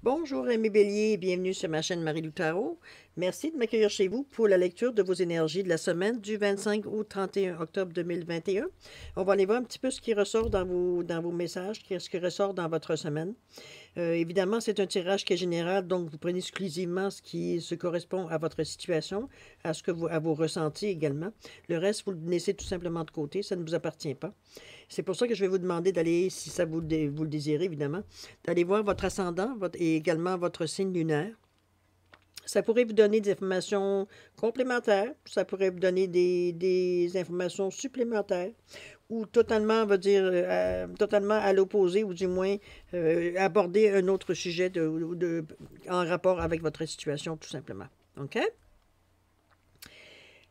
Bonjour, Aimé Bélier, bienvenue sur ma chaîne Marie-Lou Tarot. Merci de m'accueillir chez vous pour la lecture de vos énergies de la semaine du 25 au 31 octobre 2021. On va aller voir un petit peu ce qui ressort dans vos messages, ce qui ressort dans votre semaine. Évidemment, c'est un tirage qui est général, donc vous prenez exclusivement ce qui se correspond à votre situation, à vos ressentis également. Le reste, vous le laissez tout simplement de côté, ça ne vous appartient pas. C'est pour ça que je vais vous demander d'aller, si ça vous le désirez évidemment, d'aller voir votre ascendant et également votre signe lunaire. Ça pourrait vous donner des informations complémentaires, ça pourrait vous donner des informations supplémentaires, ou totalement, on va dire, totalement à l'opposé, ou du moins aborder un autre sujet en rapport avec votre situation, tout simplement. OK?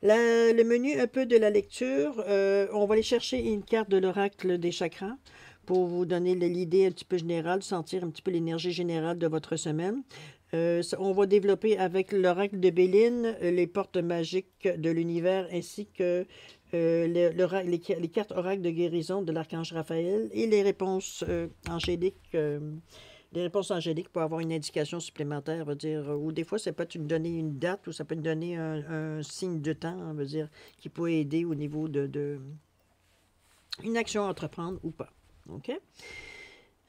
Le menu un peu de la lecture, on va aller chercher une carte de l'oracle des chakras pour vous donner l'idée un petit peu générale, sentir un petit peu l'énergie générale de votre semaine. On va développer avec l'oracle de Béline les portes magiques de l'univers ainsi que les cartes oracles de guérison de l'archange Raphaël et les réponses angéliques. Les réponses angéliques pour avoir une indication supplémentaire, veut dire, ou des fois, ça peut nous donner une date ou ça peut nous donner un signe de temps, on veut dire, qui peut aider au niveau de une action à entreprendre ou pas. OK?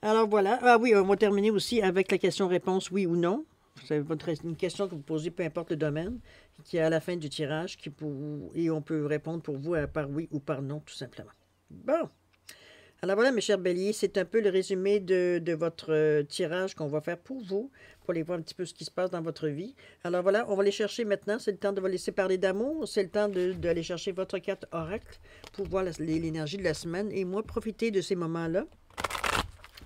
Alors voilà. Ah oui, on va terminer aussi avec la question-réponse oui ou non. C'est une question que vous posez, peu importe le domaine, qui est à la fin du tirage, et on peut répondre pour vous par oui ou par non, tout simplement. Bon. Alors voilà, mes chers béliers, c'est un peu le résumé de votre tirage qu'on va faire pour vous, pour aller voir un petit peu ce qui se passe dans votre vie. Alors voilà, on va les chercher maintenant. C'est le temps de vous laisser parler d'amour. C'est le temps d'aller chercher votre carte oracle pour voir l'énergie de la semaine. Et moi, profiter de ces moments-là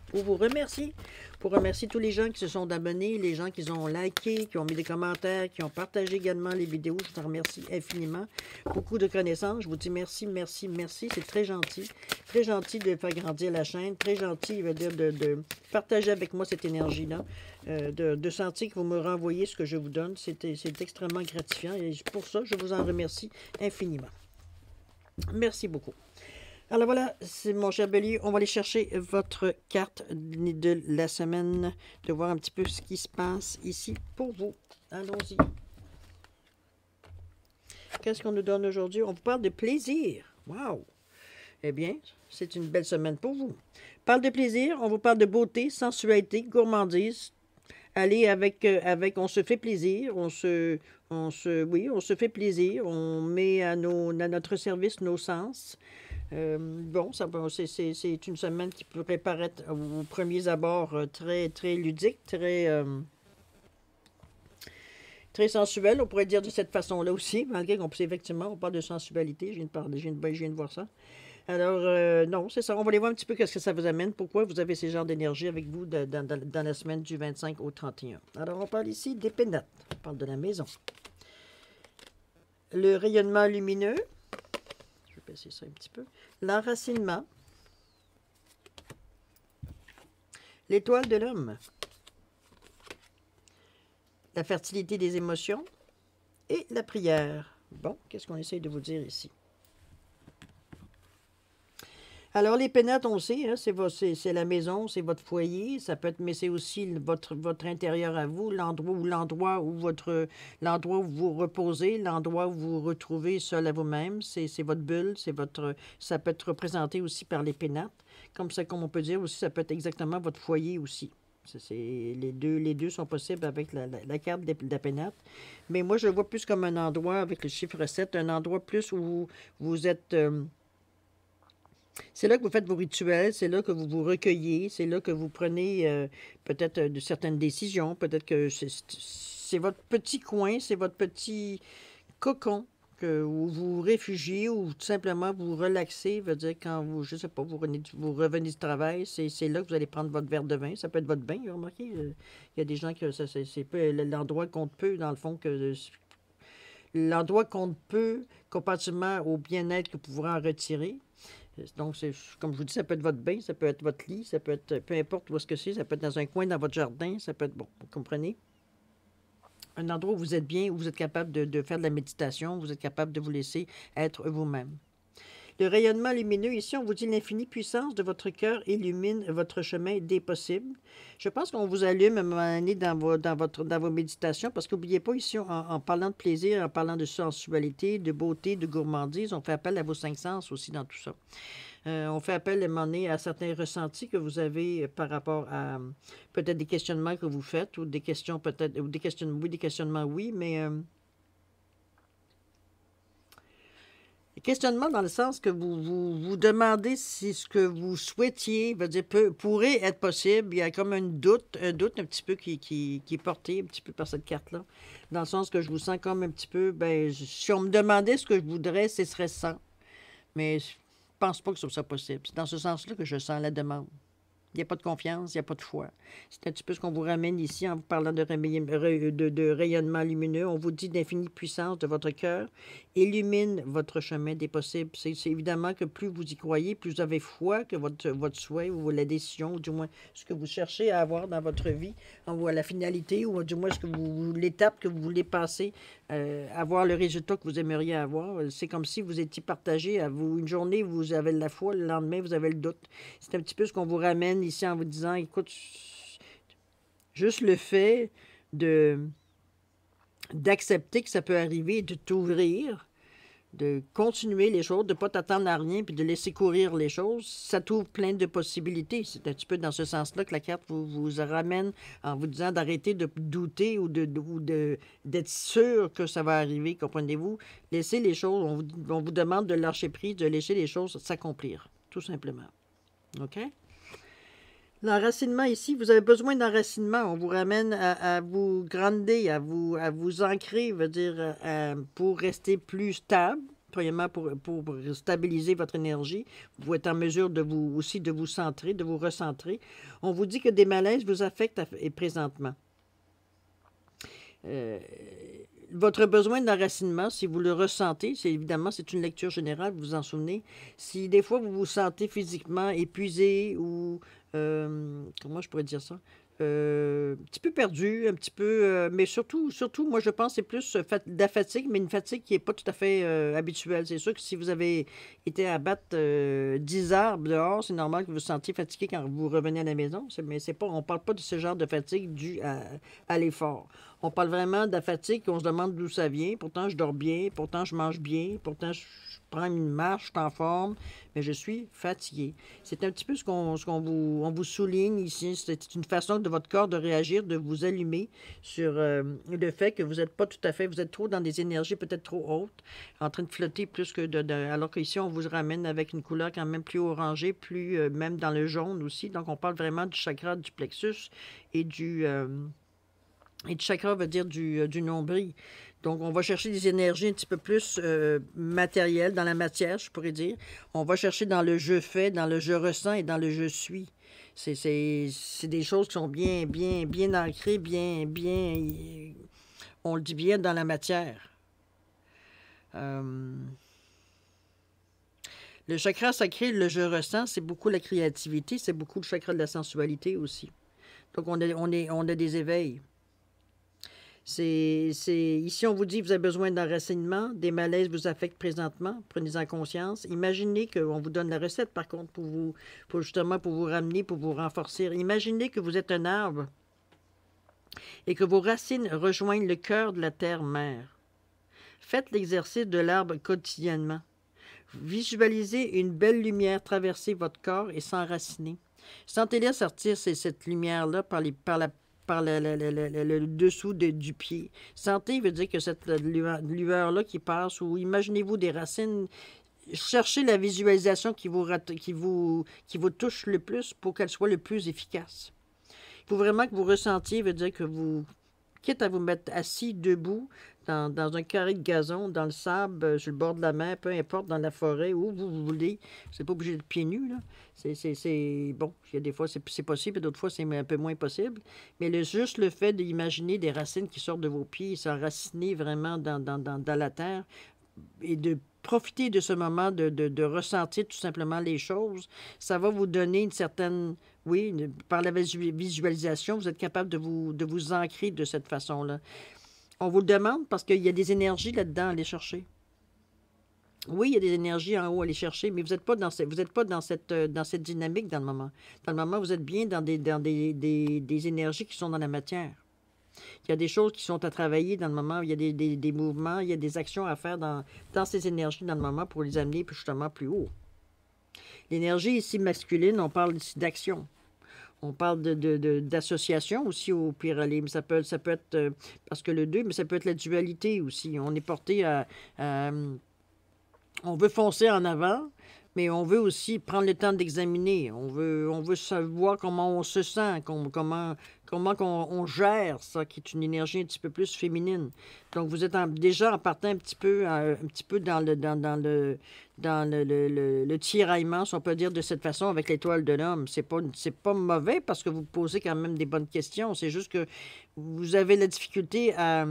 pour vous remercier, pour remercier tous les gens qui se sont abonnés, les gens qui ont liké, qui ont mis des commentaires, qui ont partagé également les vidéos. Je vous en remercie infiniment. Beaucoup de connaissances. Je vous dis merci, merci, merci. C'est très gentil. Très gentil de faire grandir la chaîne. Très gentil de partager avec moi cette énergie-là. De sentir que vous me renvoyez ce que je vous donne. C'est extrêmement gratifiant. Et pour ça, je vous en remercie infiniment. Merci beaucoup. Alors voilà, c'est mon cher Bélier. On va aller chercher votre carte de la semaine, de voir un petit peu ce qui se passe ici pour vous. Allons-y. Qu'est-ce qu'on nous donne aujourd'hui? On vous parle de plaisir. Wow! Eh bien, c'est une belle semaine pour vous. On parle de plaisir, on vous parle de beauté, sensualité, gourmandise. Allez on se fait plaisir, on se fait plaisir, on met à notre service nos sens. Bon, c'est une semaine qui pourrait paraître aux premiers abords très, très ludique, très sensuelle, on pourrait dire de cette façon-là aussi, malgré qu'on puisse effectivement, on parle de sensualité, je viens de voir ça. Alors, non, c'est ça, on va aller voir un petit peu qu'est-ce que ça vous amène, pourquoi vous avez ces genres d'énergie avec vous dans la semaine du 25 au 31. Alors, on parle ici des pénates, on parle de la maison. Le rayonnement lumineux, je vais passer ça un petit peu, l'enracinement, l'étoile de l'homme, la fertilité des émotions et la prière. Bon, qu'est-ce qu'on essaye de vous dire ici? Alors, les pénates, on le sait, hein, c'est la maison, c'est votre foyer, ça peut être, mais c'est aussi votre intérieur à vous, l'endroit où vous vous reposez, l'endroit où vous vous retrouvez seul à vous-même, c'est votre bulle, ça peut être représenté aussi par les pénates, comme on peut dire aussi, ça peut être exactement votre foyer aussi. Les deux sont possibles avec la carte de la pénate. Mais moi, je le vois plus comme un endroit avec le chiffre 7, un endroit plus où vous êtes... c'est là que vous faites vos rituels, c'est là que vous vous recueillez, c'est là que vous prenez peut-être de certaines décisions, peut-être que c'est votre petit coin, c'est votre petit cocon où vous vous réfugiez ou tout simplement vous relaxez, veut dire quand vous, je sais pas, vous revenez du travail, c'est là que vous allez prendre votre verre de vin, ça peut être votre bain, vous remarquez, il y a des gens que c'est peu l'endroit compte peu, dans le fond, que l'endroit compte peu comparativement au bien-être que vous pourrez en retirer. Donc, comme je vous dis, ça peut être votre bain, ça peut être votre lit, ça peut être peu importe où est-ce que c'est, ça peut être dans un coin dans votre jardin, ça peut être, bon, vous comprenez? Un endroit où vous êtes bien, où vous êtes capable de faire de la méditation, où vous êtes capable de vous laisser être vous-même. Le rayonnement lumineux, ici, on vous dit l'infinie puissance de votre cœur illumine votre chemin des possibles. Je pense qu'on vous allume à un moment donné dans vos méditations, parce qu'oubliez pas, ici, en parlant de plaisir, en parlant de sensualité, de beauté, de gourmandise, on fait appel à vos cinq sens aussi dans tout ça. On fait appel à un moment donné à certains ressentis que vous avez par rapport à peut-être des questionnements que vous faites, ou des questions peut-être, ou des questionnements oui, des questionnements oui, mais... questionnement dans le sens que vous demandez si ce que vous souhaitiez pourrait être possible. Il y a comme un doute un petit peu qui est porté un petit peu par cette carte-là. Dans le sens que je vous sens comme un petit peu, si on me demandait ce que je voudrais, ce serait ça. Mais je pense pas que ce soit possible. C'est dans ce sens-là que je sens la demande. Il n'y a pas de confiance, il n'y a pas de foi. C'est un petit peu ce qu'on vous ramène ici en vous parlant de rayonnement lumineux. On vous dit d'infinie puissance de votre cœur. Illumine votre chemin des possibles. C'est évidemment que plus vous y croyez, plus vous avez foi que votre souhait ou la décision, ou du moins ce que vous cherchez à avoir dans votre vie, ou à la finalité, ou du moins l'étape que vous voulez passer, avoir le résultat que vous aimeriez avoir. C'est comme si vous étiez partagé à vous. Une journée, vous avez de la foi, le lendemain, vous avez le doute. C'est un petit peu ce qu'on vous ramène ici en vous disant, écoute, juste le fait d'accepter que ça peut arriver, de t'ouvrir, de continuer les choses, de ne pas t'attendre à rien, puis de laisser courir les choses, ça t'ouvre plein de possibilités. C'est un petit peu dans ce sens-là que la carte vous ramène en vous disant d'arrêter de douter ou d'être sûr que ça va arriver, comprenez-vous? Laissez les choses, on vous demande de lâcher prise, de laisser les choses s'accomplir, tout simplement. OK? L'enracinement ici, vous avez besoin d'enracinement. On vous ramène à vous grander, à vous ancrer, pour rester plus stable. Premièrement, pour stabiliser votre énergie. Vous êtes en mesure de vous centrer, de vous recentrer. On vous dit que des malaises vous affectent présentement. Votre besoin d'enracinement, si vous le ressentez, c'est une lecture générale, vous vous en souvenez. Si des fois vous vous sentez physiquement épuisé ou comment je pourrais dire ça? Un petit peu perdu, un petit peu, mais surtout, moi je pense que c'est plus de la fatigue, mais une fatigue qui n'est pas tout à fait habituelle. C'est sûr que si vous avez été à battre 10 arbres dehors, c'est normal que vous vous sentiez fatigué quand vous revenez à la maison. Mais on ne parle pas de ce genre de fatigue due à l'effort. On parle vraiment de la fatigue, on se demande d'où ça vient. Pourtant, je dors bien, pourtant, je mange bien, pourtant, je prends une marche, je suis en forme, mais je suis fatigué. C'est un petit peu on vous souligne ici. C'est une façon de votre corps de réagir, de vous allumer sur le fait que vous n'êtes pas tout à fait, vous êtes trop dans des énergies peut-être trop hautes, en train de flotter plus que alors qu'ici, on vous ramène avec une couleur quand même plus orangée, plus même dans le jaune aussi. Donc, on parle vraiment du chakra du plexus et du chakra veut dire du nombril. Donc, on va chercher des énergies un petit peu plus matérielles, dans la matière, je pourrais dire. On va chercher dans le je fais, dans le je ressens et dans le je suis. C'est des choses qui sont bien ancrées, on le dit bien, dans la matière. Le chakra sacré, le je ressens, c'est beaucoup la créativité, c'est beaucoup le chakra de la sensualité aussi. Donc, on a des éveils. Ici, on vous dit que vous avez besoin d'enracinement, des malaises vous affectent présentement, prenez-en conscience. Imaginez qu'on vous donne la recette, par contre, pour vous ramener, pour vous renforcer. Imaginez que vous êtes un arbre et que vos racines rejoignent le cœur de la terre-mère. Faites l'exercice de l'arbre quotidiennement. Visualisez une belle lumière traverser votre corps et s'enraciner. Sentez-la sortir cette lumière-là par le dessous du pied. Sentez veut dire que cette lueur-là qui passe, ou imaginez-vous des racines, cherchez la visualisation qui vous touche le plus pour qu'elle soit le plus efficace. Il faut vraiment que vous ressentiez, veut dire que vous, quitte à vous mettre assis, debout, dans un carré de gazon, dans le sable, sur le bord de la mer, peu importe, dans la forêt, où vous voulez. C'est pas obligé de pieds nus, là. Bon, il y a des fois, c'est possible, et d'autres fois, c'est un peu moins possible. Mais juste le fait d'imaginer des racines qui sortent de vos pieds, s'enraciner vraiment dans la terre, et de profiter de ce moment, de ressentir tout simplement les choses, ça va vous donner une certaine... Oui, par la visualisation, vous êtes capable de vous ancrer de cette façon-là. On vous le demande parce qu'il y a des énergies là-dedans à aller chercher. Oui, il y a des énergies en haut à aller chercher, mais vous n'êtes pas vous êtes pas dans cette dynamique dans le moment. Dans le moment, vous êtes bien des énergies qui sont dans la matière. Il y a des choses qui sont à travailler dans le moment, il y a des mouvements, il y a des actions à faire dans ces énergies dans le moment pour les amener justement plus haut. L'énergie ici masculine, on parle ici d'action. On parle d'association aussi au Pyralim. Ça peut être, parce que le 2, mais ça peut être la dualité aussi. On est porté on veut foncer en avant, mais on veut aussi prendre le temps d'examiner. On veut savoir comment on se sent, on gère ça, qui est une énergie un petit peu plus féminine. Donc, vous êtes déjà en partant un petit peu dans le tiraillement, si on peut dire de cette façon, avec l'étoile de l'homme. C'est pas mauvais parce que vous posez quand même des bonnes questions. C'est juste que vous avez la difficulté à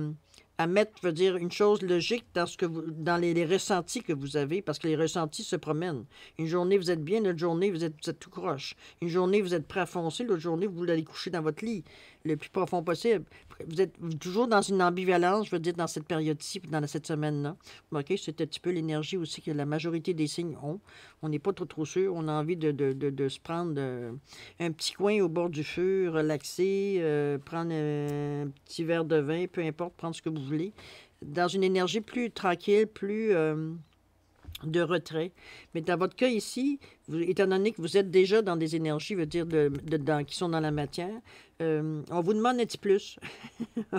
mettre, je veux dire, une chose logique dans les ressentis que vous avez, parce que les ressentis se promènent. Une journée, vous êtes bien, l'autre journée, vous êtes tout croche. Une journée, vous êtes prêt à foncer, l'autre journée, vous voulez aller coucher dans votre lit le plus profond possible. Vous êtes toujours dans une ambivalence, je veux dire, dans cette période-ci, dans cette semaine-là. OK, c'est un petit peu l'énergie aussi que la majorité des signes ont. On n'est pas trop sûr. On a envie de se prendre un petit coin au bord du feu, relaxer, prendre un petit verre de vin, peu importe, prendre ce que vous voulez, dans une énergie plus tranquille, plus de retrait. Mais dans votre cas ici, étant donné que vous êtes déjà dans des énergies, veut dire, qui sont dans la matière, on vous demande un petit plus.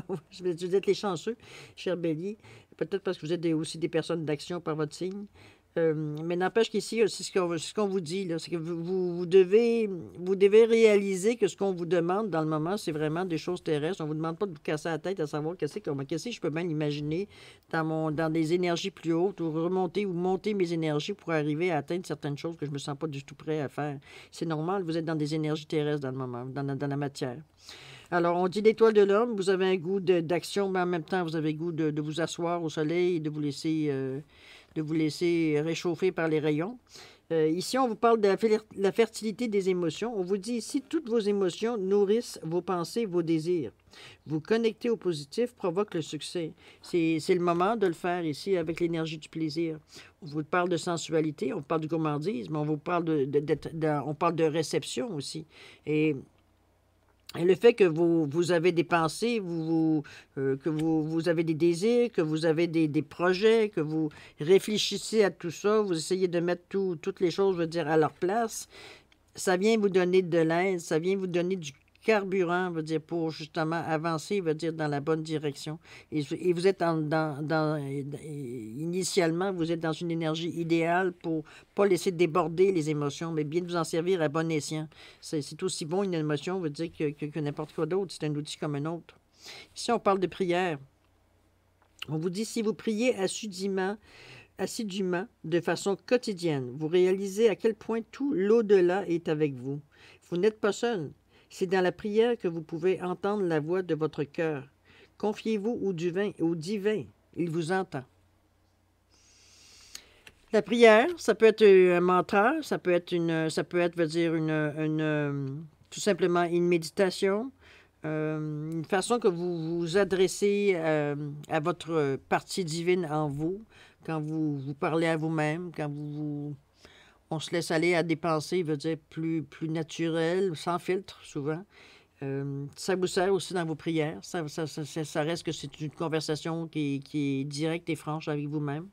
Vous êtes les chanceux, cher Bélier. Peut-être parce que vous êtes aussi des personnes d'action par votre signe. Mais n'empêche qu'ici, c'est ce qu'on vous dit, là, c'est que vous devez réaliser que ce qu'on vous demande dans le moment, c'est vraiment des choses terrestres. On ne vous demande pas de vous casser la tête à savoir qu'est-ce que je peux bien imaginer dans des énergies plus hautes ou remonter ou monter mes énergies pour arriver à atteindre certaines choses que je ne me sens pas du tout prêt à faire. C'est normal, vous êtes dans des énergies terrestres dans le moment, dans la matière. Alors, on dit l'étoile de l'homme, vous avez un goût d'action, mais en même temps, vous avez le goût de vous asseoir au soleil et de vous laisser réchauffer par les rayons. Ici, on vous parle de la fertilité des émotions. On vous dit ici, toutes vos émotions nourrissent vos pensées, vos désirs. Vous connecter au positif provoque le succès. C'est le moment de le faire ici avec l'énergie du plaisir. On vous parle de sensualité, on parle de gourmandise, mais on vous parle on parle de réception aussi. Et le fait que vous avez des pensées, que vous avez des désirs, que vous avez des projets, que vous réfléchissez à tout ça, vous essayez de mettre toutes les choses, je veux dire, à leur place, ça vient vous donner de l'aide, ça vient vous donner du carburant, veut dire, pour justement avancer, veut dire, dans la bonne direction. Et vous êtes initialement, vous êtes dans une énergie idéale pour pas laisser déborder les émotions, mais bien vous en servir à bon escient. C'est aussi bon une émotion, veut dire, que n'importe quoi d'autre. C'est un outil comme un autre. Ici, on parle de prière. On vous dit, si vous priez assidûment, de façon quotidienne, vous réalisez à quel point tout l'au-delà est avec vous. Vous n'êtes pas seul. C'est dans la prière que vous pouvez entendre la voix de votre cœur. Confiez-vous au divin. Il vous entend. La prière, ça peut être un mantra, veut dire, tout simplement une méditation, une façon que vous vous adressez à votre partie divine en vous, quand vous parlez à vous-même, on se laisse aller à des pensées, veut dire, plus naturelles, sans filtre, souvent. Ça vous sert aussi dans vos prières. Ça reste que c'est une conversation qui est directe et franche avec vous-même.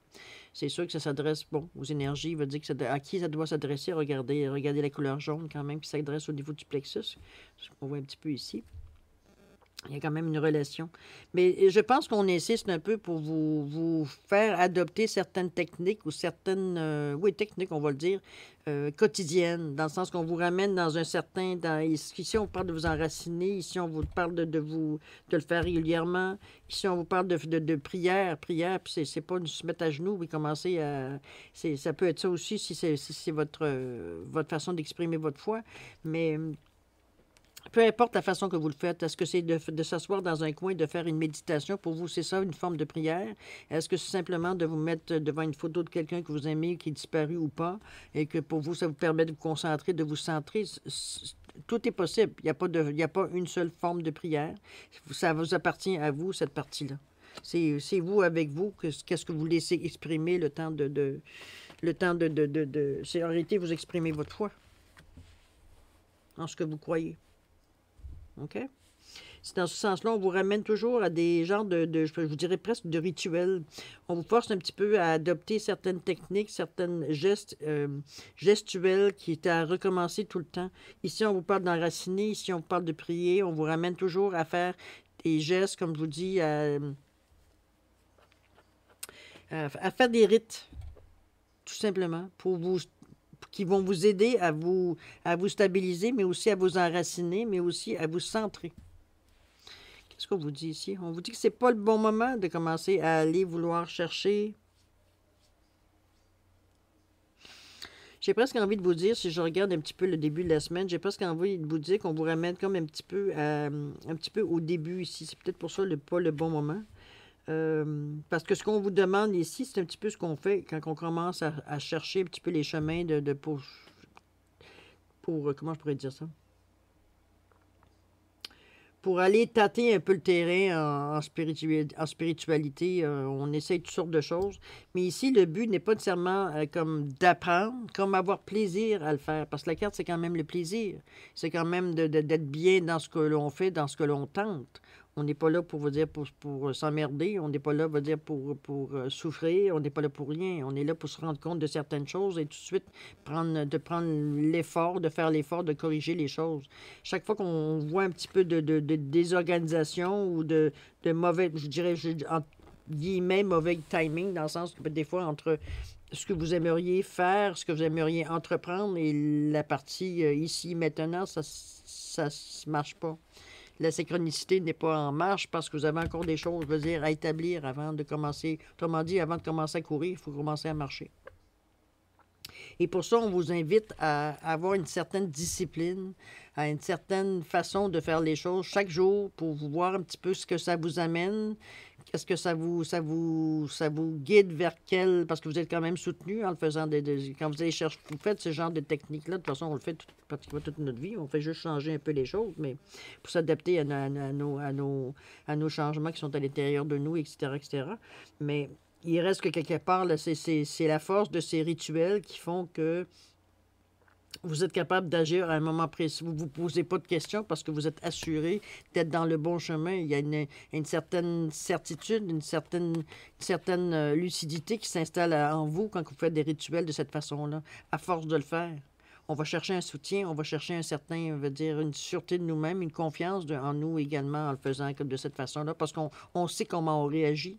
C'est sûr que ça s'adresse, aux énergies, veut dire à qui ça doit s'adresser. Regardez la couleur jaune quand même qui s'adresse au niveau du plexus. On voit un petit peu ici. Il y a quand même une relation. Mais je pense qu'on insiste un peu pour vous faire adopter certaines techniques ou techniques, on va le dire, quotidiennes, dans le sens qu'on vous ramène dans un certain... ici, on parle de vous enraciner. Ici, on vous parle de le faire régulièrement. Ici, on vous parle de prière. Prière, puis c'est pas se mettre à genoux et commencer à... Ça peut être ça aussi si c'est votre façon d'exprimer votre foi. Mais... peu importe la façon que vous le faites, est-ce que c'est de s'asseoir dans un coin, de faire une méditation? Pour vous, c'est ça, une forme de prière? Est-ce que c'est simplement de vous mettre devant une photo de quelqu'un que vous aimez, qui est disparu ou pas, et que pour vous, ça vous permet de vous concentrer, de vous centrer? Tout est possible. Il n'y a pas une seule forme de prière. Ça vous appartient à vous, cette partie-là. C'est vous avec vous, qu'est-ce que vous laissez exprimer le temps c'est en réalité vous exprimez votre foi en ce que vous croyez. OK? C'est dans ce sens-là, on vous ramène toujours à des genres je vous dirais presque de rituels. On vous force un petit peu à adopter certaines techniques, certaines gestes gestuels qui étaient à recommencer tout le temps. Ici, on vous parle d'enraciner, ici, on vous parle de prier. On vous ramène toujours à faire des gestes, comme je vous dis, à faire des rites, tout simplement, qui vont vous aider à vous stabiliser, mais aussi à vous enraciner, mais aussi à vous centrer. Qu'est-ce qu'on vous dit ici? On vous dit que c'est pas le bon moment de commencer à aller vouloir chercher. J'ai presque envie de vous dire, si je regarde un petit peu le début de la semaine, j'ai presque envie de vous dire qu'on vous ramène comme un petit peu au début ici. C'est peut-être pour ça pas le bon moment. Parce que ce qu'on vous demande ici, c'est un petit peu ce qu'on fait quand on commence à chercher un petit peu les chemins pour comment je pourrais dire ça? Pour aller tâter un peu le terrain en spiritualité, on essaye toutes sortes de choses. Mais ici, le but n'est pas nécessairement comme d'apprendre, comme avoir plaisir à le faire. Parce que la carte, c'est quand même le plaisir. C'est quand même d'être bien dans ce que l'on fait, dans ce que l'on tente. On n'est pas là pour vous dire pour s'emmerder. On n'est pas là, vous dire, pour souffrir. On n'est pas là pour rien. On est là pour se rendre compte de certaines choses et tout de suite prendre l'effort, de faire l'effort de corriger les choses. Chaque fois qu'on voit un petit peu de désorganisation ou de mauvais, je dirais, entre guillemets, mauvais timing, dans le sens que des fois, entre ce que vous aimeriez faire, ce que vous aimeriez entreprendre et la partie ici, maintenant, ça ne marche pas. La synchronicité n'est pas en marche parce que vous avez encore des choses, je veux dire, à établir avant de commencer. Autrement dit, avant de commencer à courir, il faut commencer à marcher. Et pour ça, on vous invite à avoir une certaine discipline, à une certaine façon de faire les choses chaque jour pour vous voir un petit peu ce que ça vous amène. Est-ce que ça vous guide vers quel... Parce que vous êtes quand même soutenu en le faisant. Quand vous allez chercher, vous faites ce genre de technique-là. De toute façon, on le fait pratiquement toute notre vie. On fait juste changer un peu les choses, mais pour s'adapter à nos changements qui sont à l'intérieur de nous, etc., etc. Mais il reste que quelque part, là, c'est la force de ces rituels qui font que vous êtes capable d'agir à un moment précis. Vous ne vous posez pas de questions parce que vous êtes assuré d'être dans le bon chemin. Il y a une certaine certitude, une certaine lucidité qui s'installe en vous quand vous faites des rituels de cette façon-là, à force de le faire. On va chercher un soutien, on va chercher une sûreté de nous-mêmes, une confiance en nous également en le faisant de cette façon-là, parce qu'on sait comment on réagit.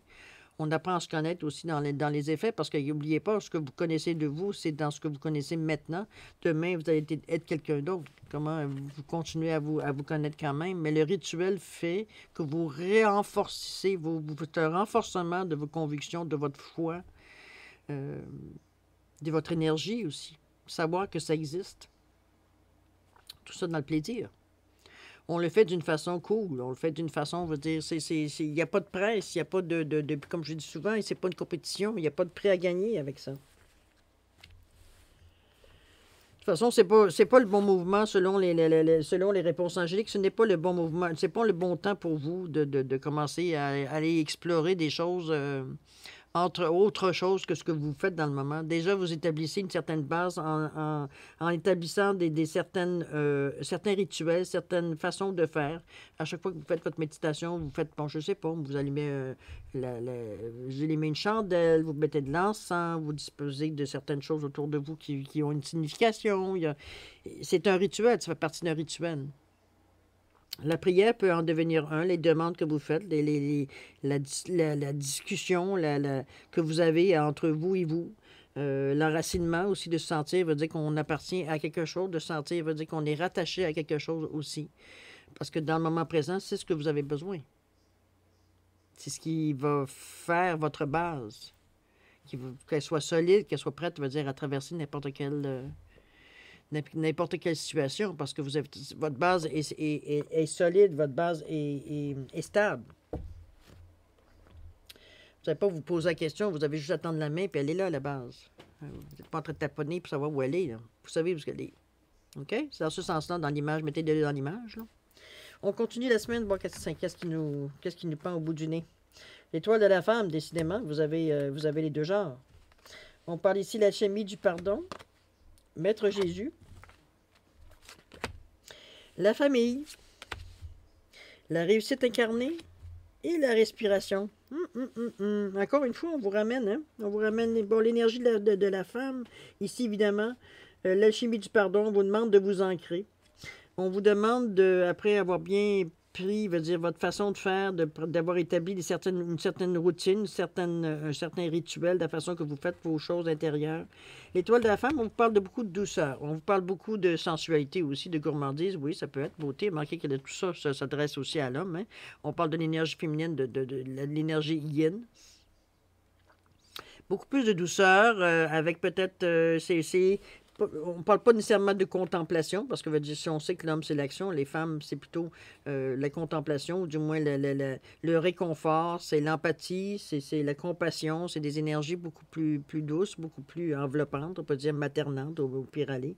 On apprend à se connaître aussi dans les effets, parce que n'oubliez pas, ce que vous connaissez de vous, c'est dans ce que vous connaissez maintenant. Demain, vous allez être quelqu'un d'autre. Comment vous continuez à vous connaître quand même. Mais le rituel fait que vous renforcez, vous faites un renforcement de vos convictions, de votre foi, de votre énergie aussi. Savoir que ça existe. Tout ça dans le plaisir. On le fait d'une façon cool, on le fait d'une façon, on veut dire, il n'y a pas de presse, il n'y a pas comme je dis souvent, c'est pas une compétition, il n'y a pas de prix à gagner avec ça. De toute façon, c'est pas le bon mouvement selon les réponses angéliques, ce n'est pas le bon mouvement, c'est pas le bon temps pour vous de commencer à aller explorer des choses entre autre chose que ce que vous faites dans le moment. Déjà, vous établissez une certaine base en établissant certains rituels, certaines façons de faire. À chaque fois que vous faites votre méditation, vous faites, bon, je sais pas, vous allumez, vous allumez une chandelle, vous mettez de l'encens, vous disposez de certaines choses autour de vous qui ont une signification. C'est un rituel, ça fait partie d'un rituel. La prière peut en devenir un, les demandes que vous faites, la discussion que vous avez entre vous et vous. L'enracinement aussi de se sentir veut dire qu'on appartient à quelque chose, de se sentir veut dire qu'on est rattaché à quelque chose aussi. Parce que dans le moment présent, c'est ce que vous avez besoin. C'est ce qui va faire votre base. Qu'elle soit solide, qu'elle soit prête, veut dire à traverser n'importe quelle situation, parce que votre base est solide, votre base est stable. Vous n'avez pas vous poser la question, vous avez juste à tendre la main, puis elle est là, la base. Vous n'êtes pas en train de taponner pour savoir où elle est. Là. Vous savez où elle est. OK? C'est dans ce sens-là, dans l'image. Mettez-le dans l'image. Là. On continue la semaine, voir qu'est-ce qui nous pend au bout du nez. L'étoile de la femme, décidément, vous avez les deux genres. On parle ici de l'alchimie du pardon, Maître Jésus, la famille, la réussite incarnée et la respiration. Encore une fois, on vous ramène, hein? On vous ramène bon, l'énergie de la femme. Ici, évidemment, l'alchimie du pardon, on vous demande de vous ancrer. On vous demande, après avoir bien pris, veut dire, votre façon de faire, d'avoir établi une certaine routine, un certain rituel, de la façon que vous faites vos choses intérieures. L'étoile de la femme, on vous parle de beaucoup de douceur. On vous parle beaucoup de sensualité aussi, de gourmandise. Oui, ça peut être beauté. Remarquez que tout ça, ça s'adresse aussi à l'homme. Hein. On parle de l'énergie féminine, de l'énergie yin. Beaucoup plus de douceur, avec peut-être, on ne parle pas nécessairement de contemplation, parce que si on sait que l'homme, c'est l'action, les femmes, c'est plutôt la contemplation, ou du moins le réconfort, c'est l'empathie, c'est la compassion, c'est des énergies beaucoup plus douces, beaucoup plus enveloppantes, on peut dire maternantes, au pire aller.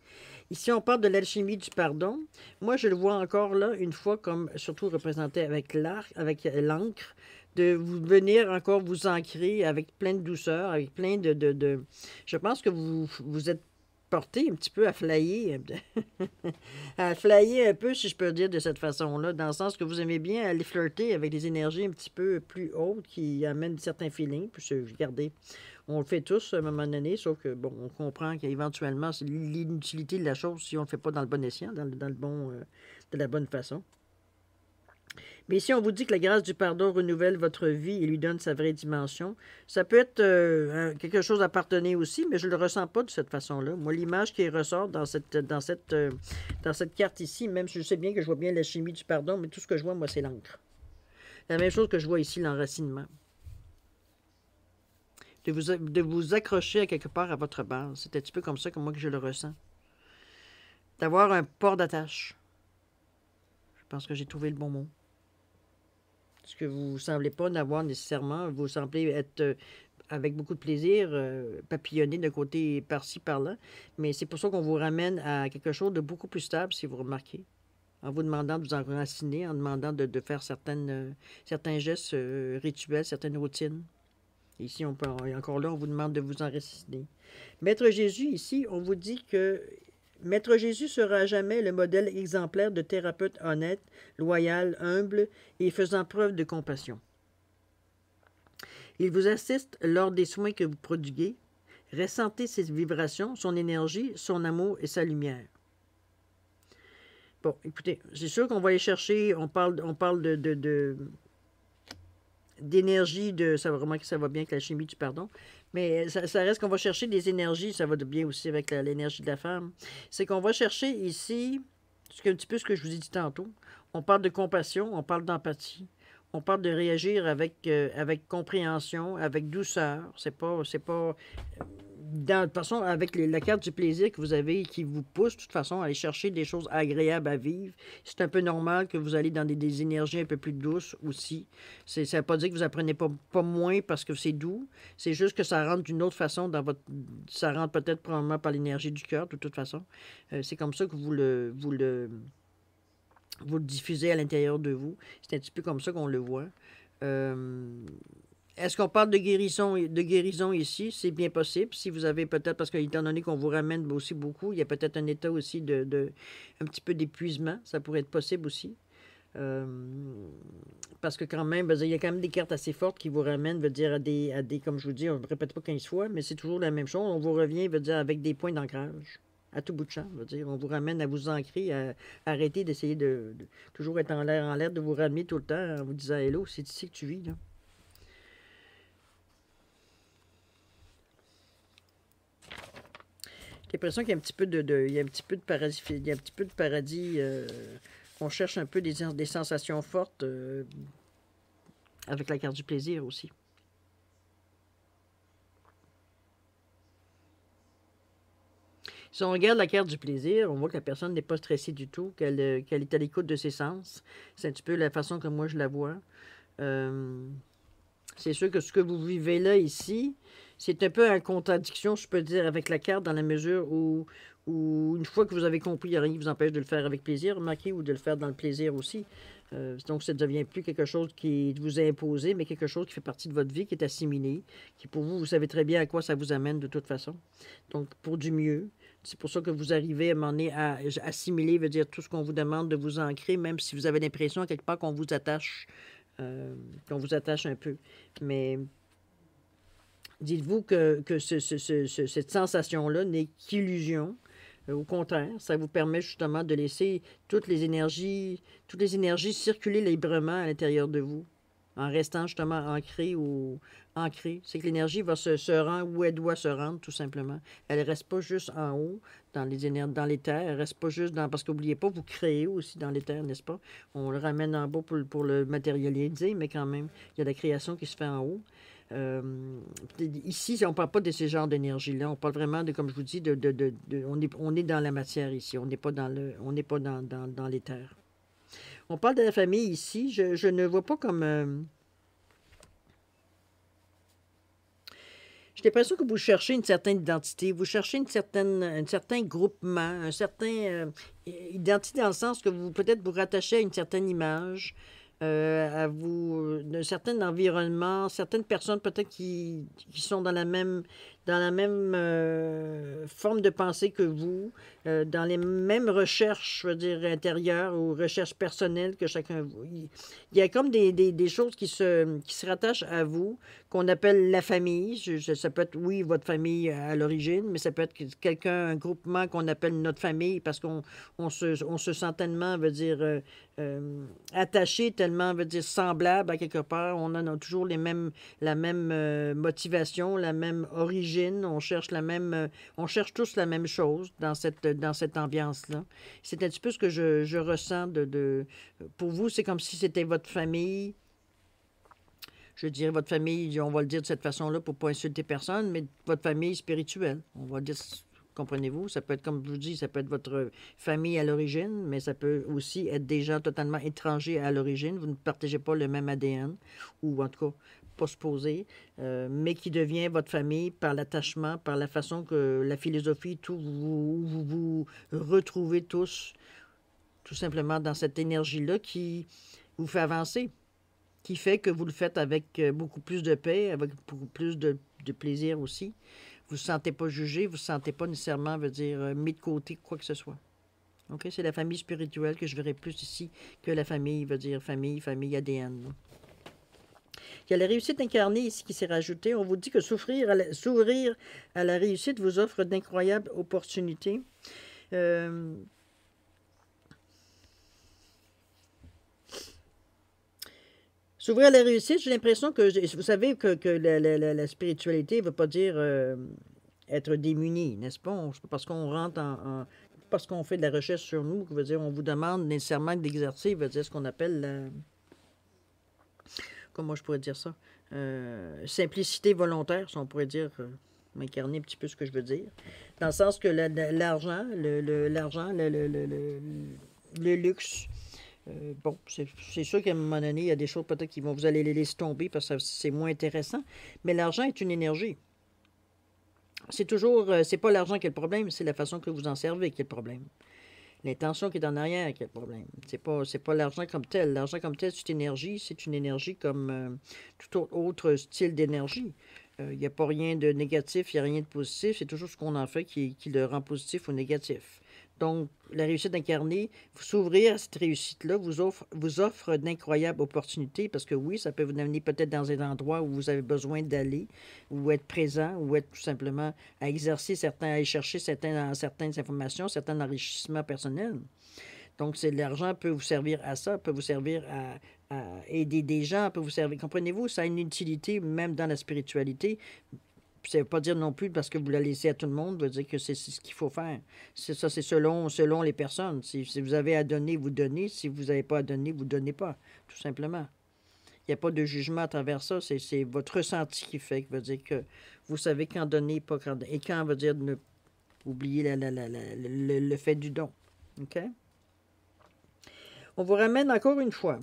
Ici, on parle de l'alchimie du pardon. Moi, je le vois encore là, une fois, comme surtout représenté avec l'encre, de vous venir encore vous ancrer avec plein de douceur, avec plein de... Je pense que vous êtes porté un petit peu à flyer, à flyer un peu, si je peux dire de cette façon-là, dans le sens que vous aimez bien aller flirter avec des énergies un petit peu plus hautes qui amènent certains feelings. Puis, regardez, on le fait tous à un moment donné, sauf que, bon, on comprend qu'éventuellement, c'est l'inutilité de la chose si on ne le fait pas dans le bon escient, dans le bon, de la bonne façon. Mais ici, on vous dit que la grâce du pardon renouvelle votre vie et lui donne sa vraie dimension. Ça peut être quelque chose à pardonner aussi, mais je ne le ressens pas de cette façon-là. Moi, l'image qui ressort dans cette carte ici, même si je sais bien que je vois bien la chimie du pardon, mais tout ce que je vois, moi, c'est l'encre. La même chose que je vois ici, l'enracinement. De vous accrocher à quelque part à votre base. C'est un petit peu comme ça que moi que je le ressens. D'avoir un port d'attache. Je pense que j'ai trouvé le bon mot. Ce que vous ne semblez pas n'avoir nécessairement. Vous semblez être avec beaucoup de plaisir, papillonner de côté par-ci, par-là. Mais c'est pour ça qu'on vous ramène à quelque chose de beaucoup plus stable, si vous remarquez. En vous demandant de vous enraciner, en demandant de faire certains gestes rituels, certaines routines. Ici, encore là, on vous demande de vous enraciner. Maître Jésus, ici, on vous dit que Maître Jésus sera à jamais le modèle exemplaire de thérapeute honnête, loyal, humble et faisant preuve de compassion. Il vous assiste lors des soins que vous prodiguez. Ressentez ses vibrations, son énergie, son amour et sa lumière. Bon, écoutez, c'est sûr qu'on va aller chercher, on parle d'énergie, ça va vraiment que ça va bien avec la chimie du pardon, mais ça reste qu'on va chercher des énergies, ça va bien aussi avec l'énergie de la femme. C'est qu'on va chercher ici, c'est un petit peu ce que je vous ai dit tantôt, on parle de compassion, on parle d'empathie, on parle de réagir avec compréhension, avec douceur, c'est pas de toute façon, avec la carte du plaisir que vous avez qui vous pousse, de toute façon, à aller chercher des choses agréables à vivre. C'est un peu normal que vous allez dans des énergies un peu plus douces aussi. Ça ne veut pas dire que vous apprenez pas moins parce que c'est doux. C'est juste que ça rentre d'une autre façon dans votre... Ça rentre peut-être probablement par l'énergie du cœur, de toute façon. C'est comme ça que vous le diffusez à l'intérieur de vous. C'est un petit peu comme ça qu'on le voit. Est-ce qu'on parle de guérison ici? C'est bien possible. Si vous avez peut-être, parce qu'étant donné qu'on vous ramène aussi beaucoup, il y a peut-être un état aussi un petit peu d'épuisement. Ça pourrait être possible aussi. Parce que quand même, il y a quand même des cartes assez fortes qui vous ramènent, veut dire, à des comme je vous dis, on ne répète pas 15 fois, mais c'est toujours la même chose. On vous revient, veut dire, avec des points d'ancrage. À tout bout de champ, veut dire. On vous ramène à vous ancrer, à arrêter d'essayer de toujours être en l'air, de vous ramener tout le temps en vous disant hello, c'est ici que tu vis, là. J'ai l'impression qu'il y a un petit peu il y a un petit peu de paradis, il y a un petit peu de paradis. On cherche un peu des sensations fortes avec la carte du plaisir aussi. Si on regarde la carte du plaisir, on voit que la personne n'est pas stressée du tout, qu'elle est à l'écoute de ses sens. C'est un petit peu la façon que moi je la vois. C'est sûr que ce que vous vivez là, ici, c'est un peu en contradiction, je peux dire, avec la carte, dans la mesure où une fois que vous avez compris, il n'y a rien qui vous empêche de le faire avec plaisir, remarquez, ou de le faire dans le plaisir aussi. Donc, ça ne devient plus quelque chose qui vous est imposé, mais quelque chose qui fait partie de votre vie, qui est assimilé, qui pour vous, vous savez très bien à quoi ça vous amène de toute façon. Donc, pour du mieux. C'est pour ça que vous arrivez à un moment donné à assimiler, veut dire tout ce qu'on vous demande de vous ancrer, même si vous avez l'impression quelque part qu'on vous attache un peu. Mais dites-vous que cette sensation-là n'est qu'illusion. Au contraire, ça vous permet justement de laisser toutes les énergies circuler librement à l'intérieur de vous, en restant justement ancré ou ancré. C'est que l'énergie va se rendre où elle doit se rendre, tout simplement. Elle ne reste pas juste en haut, dans les terres. Elle ne reste pas juste dans... Parce qu'oubliez pas, vous créez aussi dans les terres, n'est-ce pas? On le ramène en bas pour le matérialiser, mais quand même, il y a de la création qui se fait en haut. Euh, Ici, on ne parle pas de ces genres d'énergie-là. On parle vraiment de, comme je vous dis, on est dans la matière ici. On n'est pas on n'est pas dans les terres. On parle de la famille ici. Je ne vois pas comme... j'ai l'impression que vous cherchez une certaine identité, vous cherchez un certain groupement, un certain identité dans le sens que vous peut-être vous rattachez à une certaine image, à vous, d'un certain environnement, certaines personnes peut-être qui sont dans la même forme de pensée que vous, dans les mêmes recherches, je veux dire, intérieures ou recherches personnelles que chacun vous. Il y a comme des choses qui se rattachent à vous, qu'on appelle la famille. Ça peut être, oui, votre famille à l'origine, mais ça peut être quelqu'un, un groupement qu'on appelle notre famille parce on se sent tellement, veut dire, attaché, tellement, veut dire, semblable à quelque part. On a toujours la même motivation, la même origine. On cherche on cherche tous la même chose dans cette ambiance-là. C'est un petit peu ce que je ressens pour vous, c'est comme si c'était votre famille. Je dirais votre famille, on va le dire de cette façon-là pour ne pas insulter personne, mais votre famille spirituelle. On va dire, comprenez-vous, ça peut être, comme je vous dis, ça peut être votre famille à l'origine, mais ça peut aussi être des gens totalement étrangers à l'origine. Vous ne partagez pas le même ADN, ou en tout cas, pas supposé, mais qui devient votre famille par l'attachement, par la façon que la philosophie, tout, vous retrouvez tous, tout simplement dans cette énergie-là qui vous fait avancer, qui fait que vous le faites avec beaucoup plus de paix, avec beaucoup plus de plaisir aussi. Vous ne vous sentez pas jugé, vous ne vous sentez pas nécessairement, veut dire, mis de côté quoi que ce soit. OK? C'est la famille spirituelle que je verrais plus ici que la famille, veut dire famille ADN. Là. Il y a la réussite incarnée ici qui s'est rajoutée. On vous dit que s'ouvrir à la réussite vous offre d'incroyables opportunités. S'ouvrir à la réussite, j'ai l'impression que, vous savez que la spiritualité ne veut pas dire être démuni, n'est-ce pas? Parce qu'on rentre parce qu'on fait de la recherche sur nous, veut dire on vous demande nécessairement d'exercer, veut dire ce qu'on appelle la... Comment je pourrais dire ça? Simplicité volontaire, si on pourrait dire, m'incarner un petit peu ce que je veux dire. Dans le sens que l'argent, le luxe, bon, c'est sûr qu'à un moment donné, il y a des choses peut-être qui vous allez les laisser tomber parce que c'est moins intéressant, mais l'argent est une énergie. C'est toujours, c'est pas l'argent qui est le problème, c'est la façon que vous en servez qui est le problème. L'intention qui est en arrière qui est le problème. C'est pas l'argent comme tel. L'argent comme tel, c'est une énergie comme tout autre style d'énergie. Il n'y a pas rien de négatif, il n'y a rien de positif, c'est toujours ce qu'on en fait qui le rend positif ou négatif. Donc, la réussite incarnée, s'ouvrir à cette réussite-là vous offre d'incroyables opportunités parce que oui, ça peut vous amener peut-être dans un endroit où vous avez besoin d'aller, ou être présent, ou être tout simplement à exercer à aller chercher certaines informations, certains enrichissements personnels. Donc, l'argent peut vous servir à ça, peut vous servir à aider des gens, peut vous servir, comprenez-vous, ça a une utilité même dans la spiritualité. Ça ne veut pas dire non plus parce que vous la laissez à tout le monde, veut dire que c'est ce qu'il faut faire. C'est selon les personnes. Si vous avez à donner, vous donnez. Si vous n'avez pas à donner, vous ne donnez pas, tout simplement. Il n'y a pas de jugement à travers ça. C'est votre ressenti qui fait, veut dire que vous savez quand donner, pas quand donner. Et quand veut dire ne oublier le fait du don. OK? On vous ramène encore une fois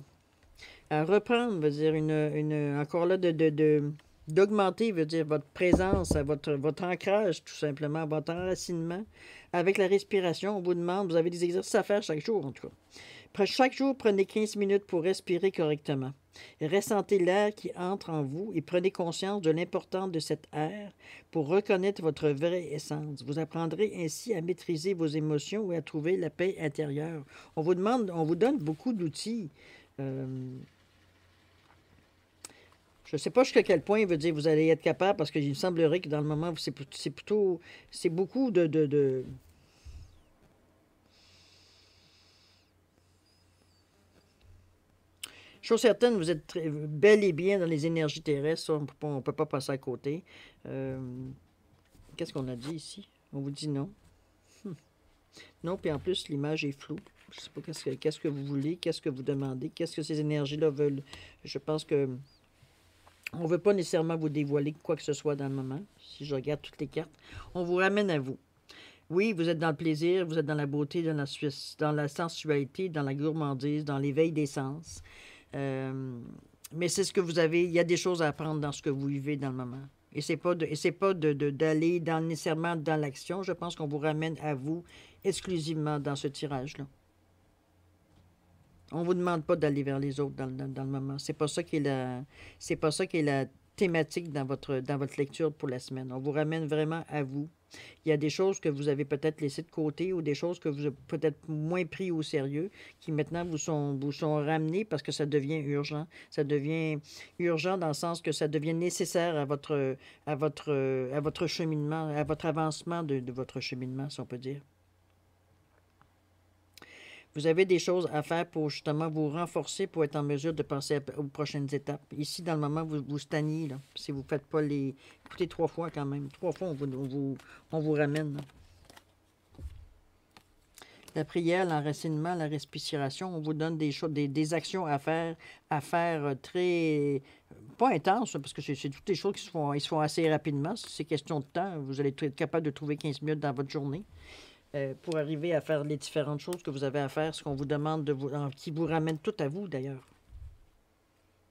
à reprendre, veut dire, encore là, d'augmenter, veut dire, votre présence, votre ancrage, tout simplement, votre enracinement. Avec la respiration, on vous demande, vous avez des exercices à faire chaque jour, en tout cas. Chaque jour, prenez 15 minutes pour respirer correctement. Ressentez l'air qui entre en vous et prenez conscience de l'importance de cet air pour reconnaître votre vraie essence. Vous apprendrez ainsi à maîtriser vos émotions et à trouver la paix intérieure. On vous donne beaucoup d'outils. Euh, je ne sais pas jusqu'à quel point il veut dire vous allez être capable, parce qu'il me semblerait que dans le moment, c'est beaucoup de. Chose certaine, vous êtes bel et bien dans les énergies terrestres, ça, on ne peut pas passer à côté. Euh, Qu'est-ce qu'on a dit ici? On vous dit non. Non, puis en plus, l'image est floue. Je ne sais pas qu'est-ce que vous voulez, qu'est-ce que vous demandez, qu'est-ce que ces énergies-là veulent. Je pense que on ne veut pas nécessairement vous dévoiler quoi que ce soit dans le moment. Si je regarde toutes les cartes, on vous ramène à vous. Oui, vous êtes dans le plaisir, vous êtes dans la beauté, dans la sensualité, dans la gourmandise, dans l'éveil des sens. Mais c'est ce que vous avez. Il y a des choses à apprendre dans ce que vous vivez dans le moment. Et c'est pas d'aller nécessairement dans l'action. Je pense qu'on vous ramène à vous exclusivement dans ce tirage-là. On ne vous demande pas d'aller vers les autres dans le moment. C'est pas ça qui est la thématique dans votre lecture pour la semaine. On vous ramène vraiment à vous. Il y a des choses que vous avez peut-être laissées de côté ou des choses que vous avez peut-être moins pris au sérieux qui maintenant vous sont ramenées parce que ça devient urgent. Ça devient urgent dans le sens que ça devient nécessaire à votre cheminement, à votre avancement de votre cheminement, si on peut dire. Vous avez des choses à faire pour justement vous renforcer pour être en mesure de passer aux prochaines étapes. Ici, dans le moment, vous stagnez, là. Si vous ne faites pas les... Écoutez, 3 fois quand même. 3 fois, on vous ramène. Là. La prière, l'enracinement, la respiration, on vous donne des choses, des actions à faire très... Pas intenses, parce que c'est toutes des choses qui se font assez rapidement. C'est question de temps. Vous allez être capable de trouver 15 minutes dans votre journée. Pour arriver à faire les différentes choses que vous avez à faire, ce qu'on vous demande de vous, qui vous ramène tout à vous d'ailleurs,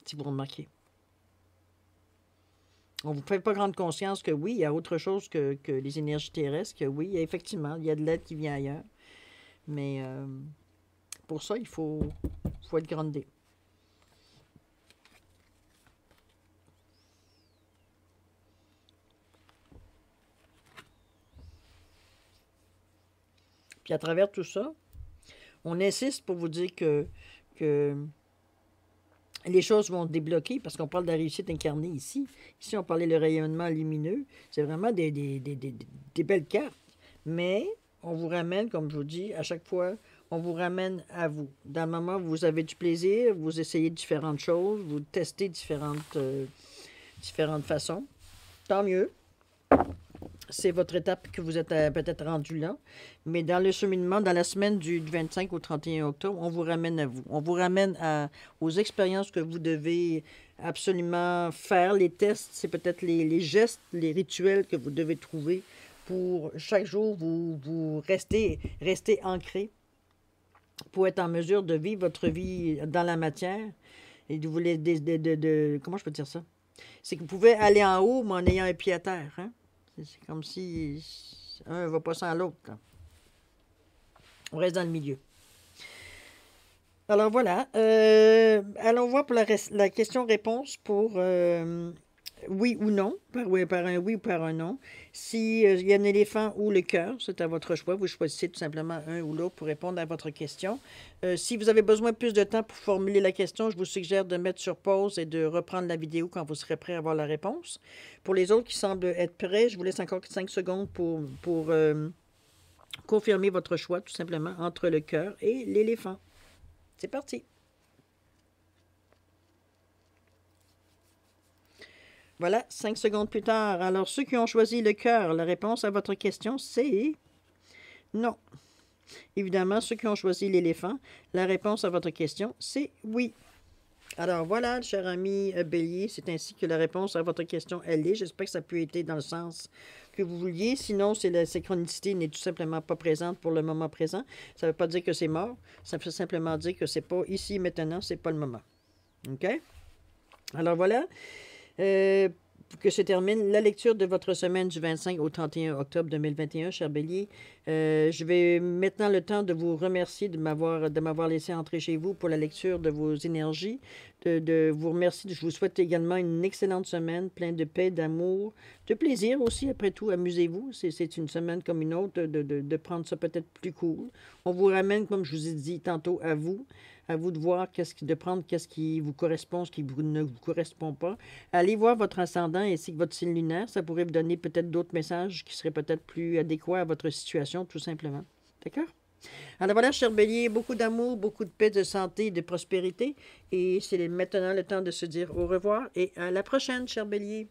si vous remarquez. On ne vous fait pas prendre conscience que oui, il y a autre chose que les énergies terrestres, que oui, effectivement, il y a de l'aide qui vient ailleurs. Mais pour ça, il faut être groundé. Puis à travers tout ça, on insiste pour vous dire que les choses vont débloquer parce qu'on parle de la réussite incarnée ici. Ici, on parlait le rayonnement lumineux. C'est vraiment des belles cartes. Mais on vous ramène, comme je vous dis, à chaque fois, on vous ramène à vous. Dans le moment où vous avez du plaisir, vous essayez différentes choses, vous testez différentes façons. Tant mieux. C'est votre étape que vous êtes peut-être rendu là. Mais dans le cheminement, dans la semaine du 25 au 31 octobre, on vous ramène à vous. On vous ramène aux expériences que vous devez absolument faire. Les tests, c'est peut-être les gestes, les rituels que vous devez trouver pour chaque jour vous rester ancré pour être en mesure de vivre votre vie dans la matière et de vous comment je peux dire ça? C'est que vous pouvez aller en haut, mais en ayant un pied à terre, hein? C'est comme si un ne va pas sans l'autre. On reste dans le milieu. Alors voilà. Allons voir pour la question-réponse pour oui ou non, par un oui ou par un non. Si il y a un éléphant ou le cœur, c'est à votre choix. Vous choisissez tout simplement un ou l'autre pour répondre à votre question. Si vous avez besoin de plus de temps pour formuler la question, je vous suggère de mettre sur pause et de reprendre la vidéo quand vous serez prêt à avoir la réponse. Pour les autres qui semblent être prêts, je vous laisse encore 5 secondes pour confirmer votre choix, tout simplement, entre le cœur et l'éléphant. C'est parti. Voilà, 5 secondes plus tard. Alors, ceux qui ont choisi le cœur, la réponse à votre question, c'est non. Évidemment, ceux qui ont choisi l'éléphant, la réponse à votre question, c'est oui. Alors voilà, cher ami Bélier, c'est ainsi que la réponse à votre question, elle est. J'espère que ça peut être dans le sens que vous vouliez. Sinon, la synchronicité n'est tout simplement pas présente pour le moment présent. Ça ne veut pas dire que c'est mort. Ça veut simplement dire que c'est pas ici, maintenant, c'est pas le moment. OK? Alors voilà. que se termine la lecture de votre semaine du 25 au 31 octobre 2021, cher Bélier. Je vais maintenant le temps de vous remercier de m'avoir laissé entrer chez vous pour la lecture de vos énergies, de vous remercier. Je vous souhaite également une excellente semaine, pleine de paix, d'amour, de plaisir aussi. Après tout, amusez-vous. C'est une semaine comme une autre, de prendre ça peut-être plus cool. On vous ramène, comme je vous ai dit tantôt, à vous. À vous de voir, de prendre qu'est-ce qui vous correspond, ce qui ne vous correspond pas. Allez voir votre ascendant ainsi que votre signe lunaire. Ça pourrait vous donner peut-être d'autres messages qui seraient peut-être plus adéquats à votre situation, tout simplement. D'accord? Alors voilà, cher Bélier, beaucoup d'amour, beaucoup de paix, de santé, de prospérité. Et c'est maintenant le temps de se dire au revoir et à la prochaine, cher Bélier.